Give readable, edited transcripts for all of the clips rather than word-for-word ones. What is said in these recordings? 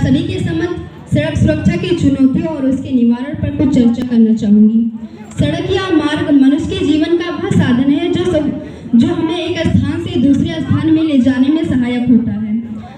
सभी के समक्ष सड़क सुरक्षा की चुनौतियों और उसके निवारण पर कुछ चर्चा करना चाहूँगी। सड़क या मार्ग मनुष्य के जीवन का वह साधन है जो हमें एक स्थान से दूसरे स्थान में ले जाने में सहायक होता है।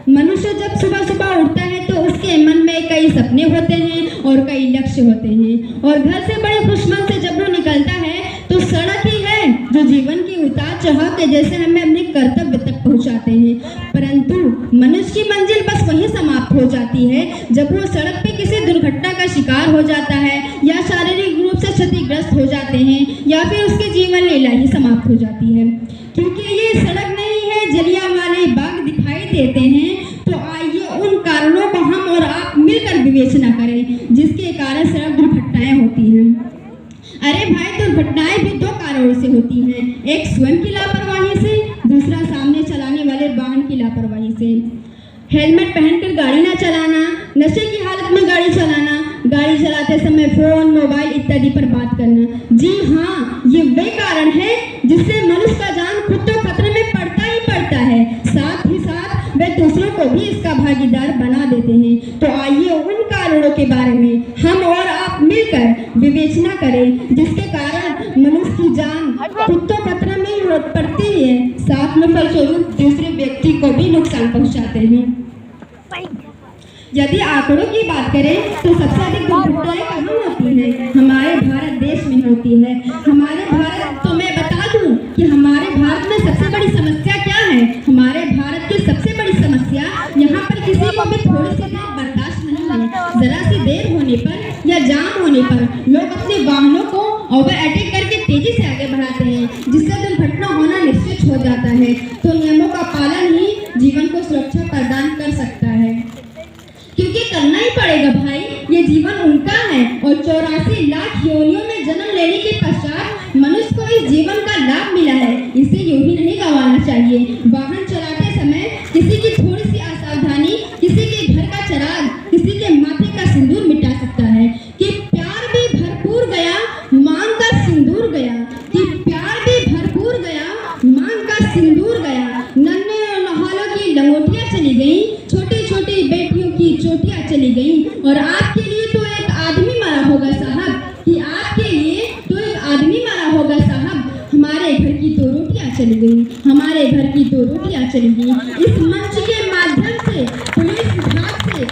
मनुष्य जब सुबह सुबह उठता है तो उसके मन में कई सपने होते हैं और कई लक्ष्य होते हैं, और घर से बड़े खुशमन से जब वो निकलता है तो सड़क ही है जो जीवन की उतार चढ़ाव के जैसे हमें अपने कर्तव्य तक पहुंचाते हैं। परंतु मनुष्य की मंजिल बस वहीं समाप्त हो जाती है जब वो सड़क पे किसी दुर्घटना का शिकार हो जाता है या शारीरिक रूप से क्षतिग्रस्त हो जाते हैं या फिर उसके जीवन लीला ही समाप्त हो जाती है। क्योंकि ये सड़क नहीं है, जलियांवाला बाग दिखाई देते हैं, तो आइए उन कारणों को हम और आप मिलकर विवेचना करें जिसके कारण सड़क दुर्घटनाएं होती हैं। अरे भाई, दुर्घटनाएं भी दो कारणों से होती हैं, एक स्वयं की लापरवाही से, दूसरा सामने चलाने वाले वाहन की लापरवाही से। हेलमेट पहनकर गाड़ी न चलाना, नशे की हालत में गाड़ी चलाना, गाड़ी चलाते समय फोन, मोबाइल इत्यादि पर बात करना। जी हाँ, ये वे कारण है जिससे मनुष्य का जान खुद तो खतरे में पड़ता ही पड़ता है, साथ ही साथ वे दूसरों को भी इसका भागीदार बना देते हैं। तो आइए उन कारणों के बारे में हम और आप मिलकर विवेचना करें जिसके कारण मनुष्य की जान खुद तो खतरे में ही पड़ती है, साथ में फलस्वरूप दूसरे व्यक्ति को भी नुकसान पहुंचाते हैं। यदि आंकड़ों की बात करें तो सबसे अधिक दुर्घटनाएं कहाँ होती हैं? हमारे भारत देश में होती है। हमारे भारत, तो मैं बता दूं कि हमारे भारत में सबसे बड़ी समस्या क्या है? हमारे भारत की सबसे बड़ी समस्या यहाँ पर किसी को भी थोड़ी सी देर बर्दाश्त नहीं है। जरा सी देर होने पर या जाम होने पर लोग अपने वाहनों को ओवर अटैक करके तेजी से आगे बढ़ाते हैं, जिससे दुर्घटना होना निश्चित हो जाता है। तो नियमों का पालन ही जीवन को सुरक्षा प्रदान कर सकता है, क्योंकि करना ही पड़ेगा भाई, ये जीवन उनका है और 84 लाख योनियों में जन्म लेने के पश्चात मनुष्य को इस जीवन का लाभ मिला है, इसे यूं ही नहीं गंवाना चाहिए। वाहन चलाते समय किसी की थोड़ी सी असावधानी किसी के घर का चिराग, किसी के माथे का सिंदूर मिटा सकता है। कि प्यार भी भरपूर गया, मांग का सिंदूर गया, कि प्यार भी भरपूर गया, मांग का सिंदूर गया। नन्हे और नहालों की लंगोटियां चली गई, छोटी छोटी बेटियों की चोटियां चली गई, और आपके लिए तो एक आदमी मरा होगा साहब, कि आपके लिए तो एक आदमी मरा होगा साहब। हमारे घर की तो रोटियां चली गई, हमारे घर की तो रोटियां चली गई। इस मंच के माध्यम से पुलिस विभाग से